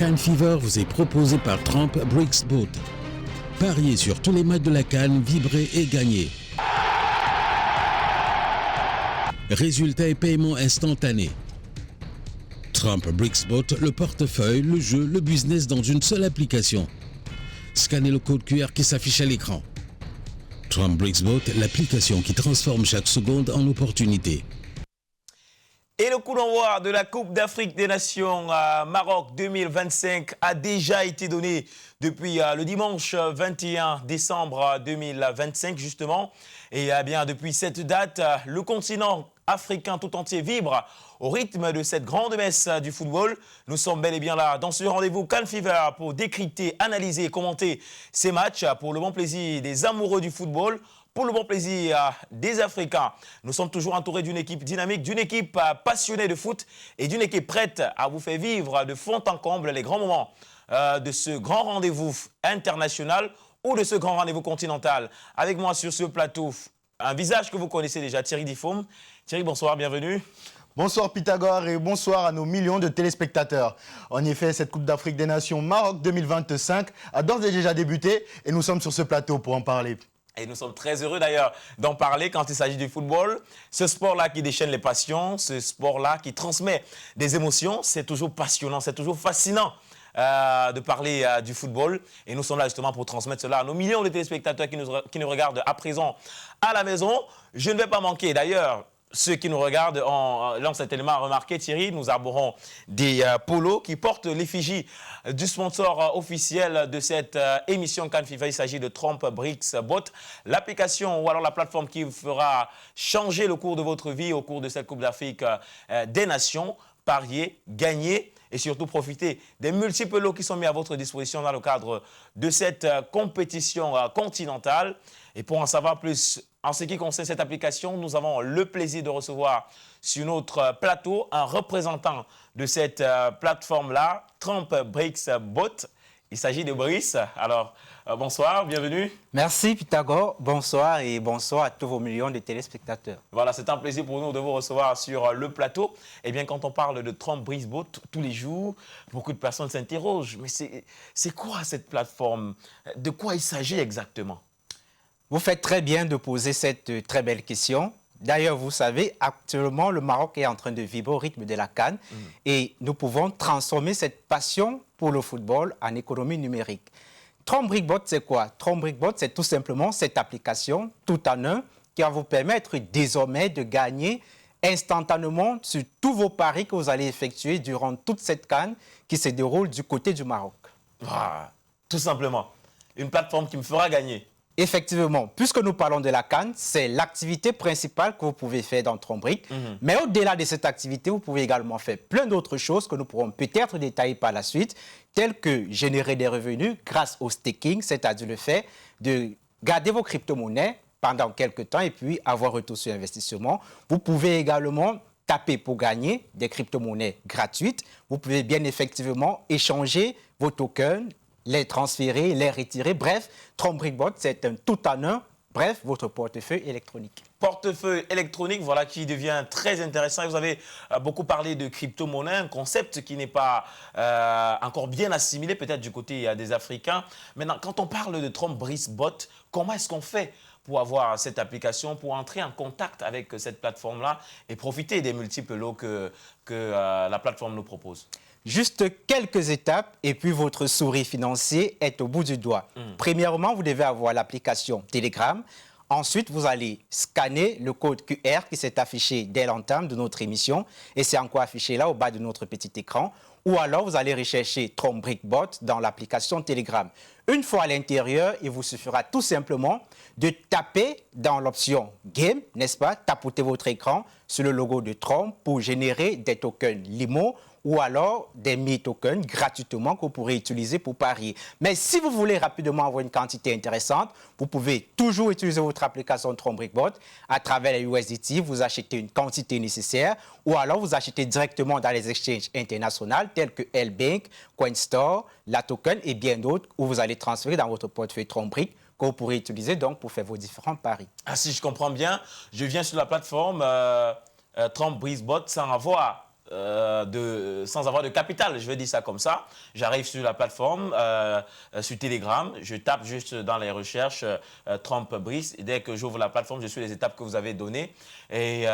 CAN Fever vous est proposé par Trump Bricks Boat. Pariez sur tous les matchs de la CAN, vibrez et gagnez. Résultats et paiements instantanés. Trump Bricks Boat, le portefeuille, le jeu, le business dans une seule application. Scannez le code QR qui s'affiche à l'écran. Trump Bricks Boat, l'application qui transforme chaque seconde en opportunité. Et le coup d'envoi de la Coupe d'Afrique des Nations Maroc 2025 a déjà été donné depuis le dimanche 21 décembre 2025 justement. Et bien depuis cette date, le continent africain tout entier vibre au rythme de cette grande messe du football. Nous sommes bel et bien là dans ce rendez-vous CAN Fever pour décrypter, analyser et commenter ces matchs pour le bon plaisir des amoureux du football. Pour le bon plaisir des Africains, nous sommes toujours entourés d'une équipe dynamique, d'une équipe passionnée de foot et d'une équipe prête à vous faire vivre de fond en comble les grands moments de ce grand rendez-vous international ou de ce grand rendez-vous continental. Avec moi sur ce plateau, un visage que vous connaissez déjà, Thierry Diffaume. Thierry, bonsoir, bienvenue. Bonsoir Pythagore et bonsoir à nos millions de téléspectateurs. En effet, cette Coupe d'Afrique des Nations Maroc 2025 a d'ores et déjà débuté et nous sommes sur ce plateau pour en parler. Et nous sommes très heureux d'ailleurs d'en parler quand il s'agit du football. Ce sport-là qui déchaîne les passions, ce sport-là qui transmet des émotions, c'est toujours passionnant, c'est toujours fascinant de parler du football. Et nous sommes là justement pour transmettre cela à nos millions de téléspectateurs qui nous regardent à présent à la maison. Je ne vais pas manquer d'ailleurs. Ceux qui nous regardent l'ont certainement remarqué, Thierry, nous arborons des polos qui portent l'effigie du sponsor officiel de cette émission CAN Fever. Il s'agit de Trump Bricks Boat, l'application ou alors la plateforme qui vous fera changer le cours de votre vie au cours de cette Coupe d'Afrique des Nations. Parier, gagner et surtout profiter des multiples lots qui sont mis à votre disposition dans le cadre de cette compétition continentale. Et pour en savoir plus en ce qui concerne cette application, nous avons le plaisir de recevoir sur notre plateau un représentant de cette plateforme-là, Trump Bricks Boat. Il s'agit de Brice. Alors, bonsoir, bienvenue. Merci Pythagore, bonsoir et bonsoir à tous vos millions de téléspectateurs. Voilà, c'est un plaisir pour nous de vous recevoir sur le plateau. Eh bien, quand on parle de Trump Bricks Boat, tous les jours, beaucoup de personnes s'interrogent. Mais c'est quoi cette plateforme? De quoi il s'agit exactement? Vous faites très bien de poser cette très belle question. D'ailleurs, vous savez, actuellement, le Maroc est en train de vibrer au rythme de la CAN et nous pouvons transformer cette passion pour le football en économie numérique. Trump Bricks Boat, c'est quoi? Trump Bricks Boat, c'est tout simplement cette application tout en un qui va vous permettre désormais de gagner instantanément sur tous vos paris que vous allez effectuer durant toute cette CAN qui se déroule du côté du Maroc. Ah, tout simplement, une plateforme qui me fera gagner. Effectivement, puisque nous parlons de la CAN, c'est l'activité principale que vous pouvez faire dans Trump Bricks. Mais au-delà de cette activité, vous pouvez également faire plein d'autres choses que nous pourrons peut-être détailler par la suite, telles que générer des revenus grâce au staking, c'est-à-dire le fait de garder vos crypto-monnaies pendant quelques temps et puis avoir retour sur investissement. Vous pouvez également taper pour gagner des crypto-monnaies gratuites. Vous pouvez bien effectivement échanger vos tokens, les transférer, les retirer. Bref, Trump Bricks Boat, c'est un tout en un. Bref, votre portefeuille électronique. Portefeuille électronique, voilà, qui devient très intéressant. Vous avez beaucoup parlé de crypto-monnaie, un concept qui n'est pas encore bien assimilé, peut-être du côté des Africains. Maintenant, quand on parle de Trump Bricks Boat, comment est-ce qu'on fait pour avoir cette application, pour entrer en contact avec cette plateforme-là et profiter des multiples lots que la plateforme nous propose? Juste quelques étapes et puis votre souris financier est au bout du doigt. Premièrement, vous devez avoir l'application Telegram. Ensuite, vous allez scanner le code QR qui s'est affiché dès l'entame de notre émission et c'est encore affiché là au bas de notre petit écran. Ou alors, vous allez rechercher Trump Bricks Boat dans l'application Telegram. Une fois à l'intérieur, il vous suffira tout simplement de taper dans l'option Game, n'est-ce pas? Tapoter votre écran sur le logo de Trump pour générer des tokens Limo ou alors des mi-tokens gratuitement que vous pourrez utiliser pour parier. Mais si vous voulez rapidement avoir une quantité intéressante, vous pouvez toujours utiliser votre application Trump Bricks Boat à travers les USDT, vous achetez une quantité nécessaire ou alors vous achetez directement dans les exchanges internationaux tels que L-Bank, CoinStore, La Token et bien d'autres où vous allez transférer dans votre portefeuille Trump Bricks que vous pourrez utiliser donc pour faire vos différents paris. Ah, si je comprends bien, je viens sur la plateforme Trump Bricks Boat sans avoir sans avoir de capital, je vais dire ça comme ça. J'arrive sur la plateforme, sur Telegram, je tape juste dans les recherches Trump Brice. Et dès que j'ouvre la plateforme, je suis les étapes que vous avez données. Et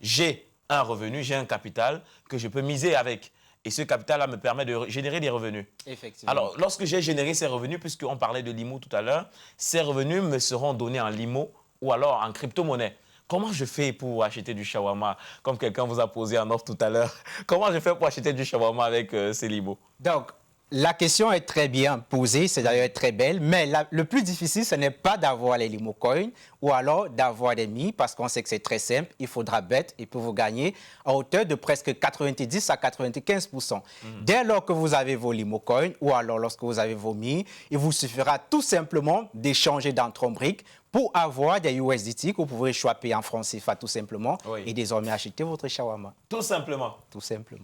j'ai un revenu, j'ai un capital que je peux miser avec. Et ce capital-là me permet de générer des revenus. Effectivement. Alors, lorsque j'ai généré ces revenus, puisqu'on parlait de l'IMO tout à l'heure, ces revenus me seront donnés en LIMO ou alors en crypto-monnaie. Comment je fais pour acheter du shawarma, comme quelqu'un vous a posé en offre tout à l'heure? Comment je fais pour acheter du shawarma avec ces LIMO? Donc, la question est très bien posée, c'est d'ailleurs très belle, mais le plus difficile, ce n'est pas d'avoir les Limo Coins ou alors d'avoir des Mi, parce qu'on sait que c'est très simple, il faudra bet et puis vous gagner à hauteur de presque 90 à 95%. Dès lors que vous avez vos Limo Coins ou alors lorsque vous avez vos Mi, il vous suffira tout simplement d'échanger dans Trombrick pour avoir des USDT que vous pouvez choper en francs CFA tout simplement et désormais acheter votre shawarma. Tout simplement. Tout simplement.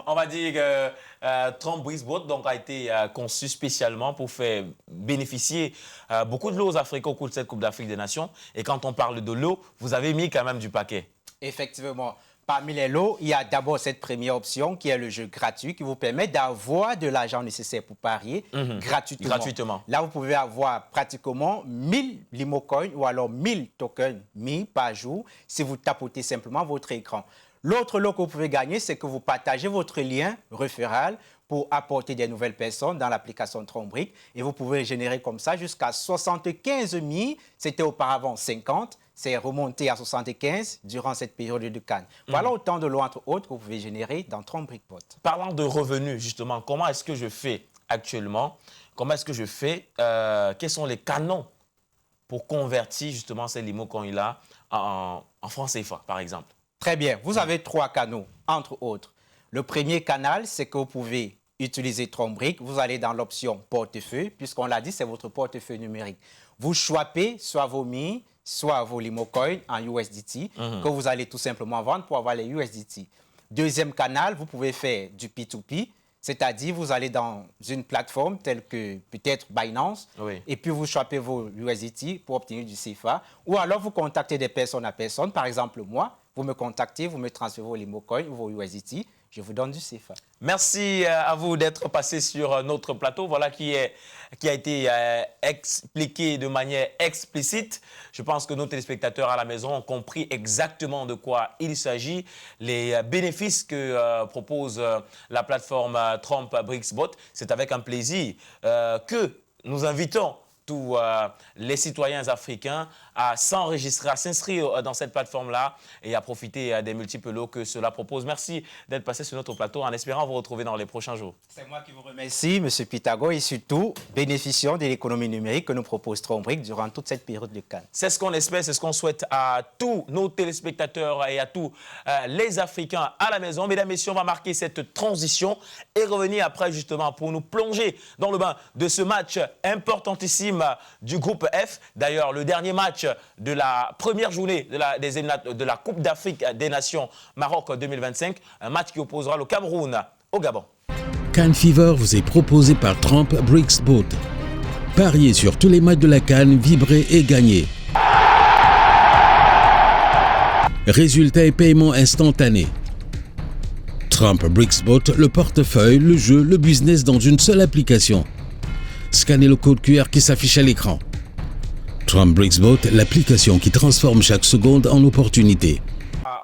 On va dire que Trump Brice Boat a été conçu spécialement pour faire bénéficier beaucoup de l'eau aux Africains au cours de cette Coupe d'Afrique des Nations. Et quand on parle de l'eau, vous avez mis quand même du paquet. Effectivement. Parmi les lots, il y a d'abord cette première option qui est le jeu gratuit qui vous permet d'avoir de l'argent nécessaire pour parier gratuitement. Là, vous pouvez avoir pratiquement 1000 Limo Coins ou alors 1000 tokens mis par jour si vous tapotez simplement votre écran. L'autre lot que vous pouvez gagner, c'est que vous partagez votre lien référal pour apporter des nouvelles personnes dans l'application Trombrick et vous pouvez générer comme ça jusqu'à 75 000. C'était auparavant 50. C'est remonté à 75 durant cette période de Cannes. Voilà autant de lots, entre autres, que vous pouvez générer dans Trombrick Bot. Parlant de revenus, justement, comment est-ce que je fais actuellement? Comment est-ce que je fais? Quels sont les canons pour convertir justement ces Limo Coins-là en francs CFA, par exemple? Très bien. Vous avez 3 canaux, entre autres. Le premier canal, c'est que vous pouvez utiliser Trombrick. Vous allez dans l'option portefeuille, puisqu'on l'a dit, c'est votre portefeuille numérique. Vous choisissez soit vos Mi, soit vos Limo Coins en USDT, que vous allez tout simplement vendre pour avoir les USDT. Deuxième canal, vous pouvez faire du P2P, c'est-à-dire vous allez dans une plateforme telle que peut-être Binance, et puis vous choisissez vos USDT pour obtenir du CFA, ou alors vous contactez des personnes à personne, par exemple moi, vous me contactez, vous me transférez vos Limo Coins ou vos USDT, je vous donne du CFA. Merci à vous d'être passé sur notre plateau. Voilà qui a été expliqué de manière explicite. Je pense que nos téléspectateurs à la maison ont compris exactement de quoi il s'agit. Les bénéfices que propose la plateforme Trump Brice Bot, c'est avec un plaisir que nous invitons tous les citoyens africains à s'enregistrer, à s'inscrire dans cette plateforme-là et à profiter des multiples lots que cela propose. Merci d'être passé sur notre plateau en espérant vous retrouver dans les prochains jours. C'est moi qui vous remercie, M. Pythagore, et surtout bénéficiant de l'économie numérique que nous propose Trombrick durant toute cette période de Cannes. C'est ce qu'on espère, c'est ce qu'on souhaite à tous nos téléspectateurs et à tous les Africains à la maison. Mesdames et messieurs, on va marquer cette transition et revenir après justement pour nous plonger dans le bain de ce match importantissime du groupe F. D'ailleurs, le dernier match de la première journée de la Coupe d'Afrique des Nations Maroc 2025, un match qui opposera le Cameroun au Gabon. Cannes Fever vous est proposé par Trump Brice Boat. Pariez sur tous les matchs de la Cannes, vibrez et gagnez. Résultats et paiements instantanés. Trump Brice Boat, le portefeuille, le jeu, le business dans une seule application. Scannez le code QR qui s'affiche à l'écran. Trump Brice Boat, l'application qui transforme chaque seconde en opportunité.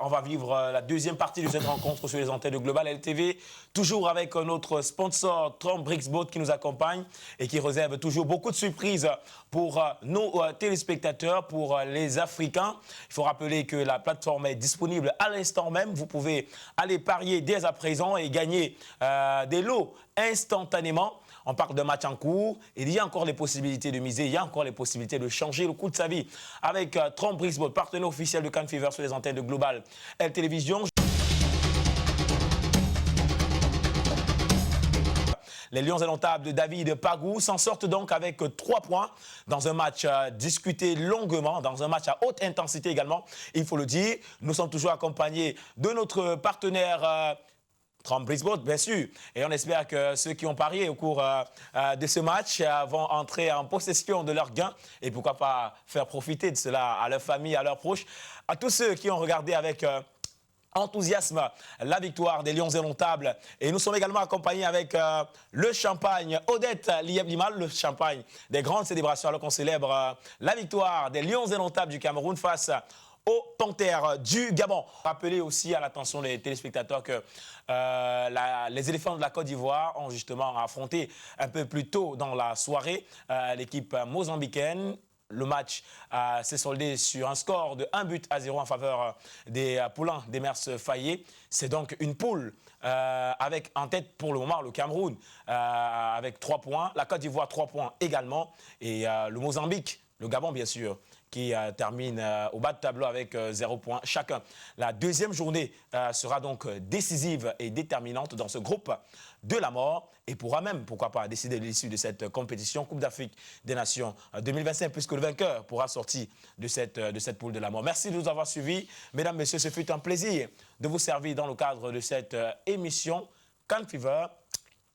On va vivre la deuxième partie de cette rencontre sur les antennes de Global LTV, toujours avec notre sponsor Trump Brice Boat qui nous accompagne et qui réserve toujours beaucoup de surprises pour nos téléspectateurs, pour les Africains. Il faut rappeler que la plateforme est disponible à l'instant même. Vous pouvez aller parier dès à présent et gagner des lots instantanément. On parle d'un match en cours, il y a encore les possibilités de miser, il y a encore les possibilités de changer le cours de sa vie. Avec Trump Brice Boat, partenaire officiel de Cannes Fever sur les antennes de Global L Télévision. Les Lions indomptables de David Pagou s'en sortent donc avec 3 points dans un match discuté longuement, dans un match à haute intensité également. Il faut le dire, nous sommes toujours accompagnés de notre partenaire Trump Brice Boat, bien sûr. Et on espère que ceux qui ont parié au cours de ce match vont entrer en possession de leurs gains et pourquoi pas faire profiter de cela à leur famille, à leurs proches, à tous ceux qui ont regardé avec enthousiasme la victoire des Lions indomptables. Et nous sommes également accompagnés avec le champagne Odette Lieb-Limal, le champagne des grandes célébrations alors qu'on célèbre la victoire des Lions indomptables du Cameroun face aux Panthères du Gabon. Rappelez aussi à l'attention des téléspectateurs que les éléphants de la Côte d'Ivoire ont justement affronté un peu plus tôt dans la soirée l'équipe mozambicaine. Le match s'est soldé sur un score de 1-0 en faveur des poulains d'Emers Faye. C'est donc une poule avec en tête pour le moment le Cameroun avec 3 points, la Côte d'Ivoire 3 points également et le Mozambique, le Gabon bien sûr, qui termine au bas de tableau avec 0 points chacun. La deuxième journée sera donc décisive et déterminante dans ce groupe de la mort et pourra même, pourquoi pas, décider de l'issue de cette compétition Coupe d'Afrique des Nations 2025 puisque le vainqueur pourra sortir de cette poule de la mort. Merci de nous avoir suivis. Mesdames, Messieurs, ce fut un plaisir de vous servir dans le cadre de cette émission CAN Fever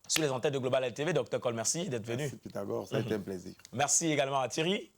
sur les antennes de Global LTV. Dr Cole, merci d'être venu. Merci Pythagore, ça a été un plaisir. Merci également à Thierry.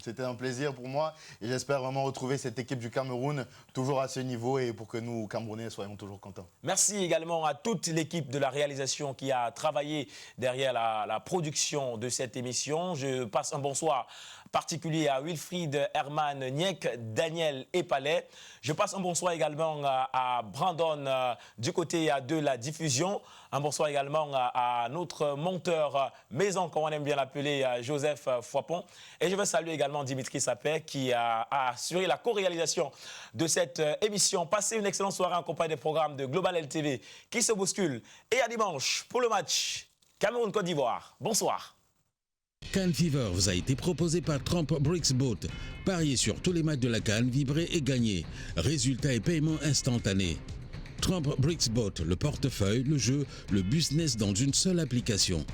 C'était un plaisir pour moi et j'espère vraiment retrouver cette équipe du Cameroun toujours à ce niveau et pour que nous, Camerounais, soyons toujours contents. Merci également à toute l'équipe de la réalisation qui a travaillé derrière la production de cette émission. Je passe un bonsoir particulier à Wilfried, Herman, Niek, Daniel et Palais. Je passe un bonsoir également à Brandon du côté de la diffusion. Un bonsoir également à notre monteur maison, comme on aime bien l'appeler, Joseph Foipon. Et je veux saluer également Dimitri Sapet qui a assuré la co-réalisation de cette émission. Passez une excellente soirée en compagnie des programmes de Global LTV qui se bousculent. Et à dimanche pour le match Cameroun-Côte d'Ivoire. Bonsoir. CAN Fever vous a été proposé par Trump Bricks Boat. Pariez sur tous les matchs de la CAN, vibrez et gagnez. Résultats et paiement instantanés. Trump Bricks Boat, le portefeuille, le jeu, le business dans une seule application.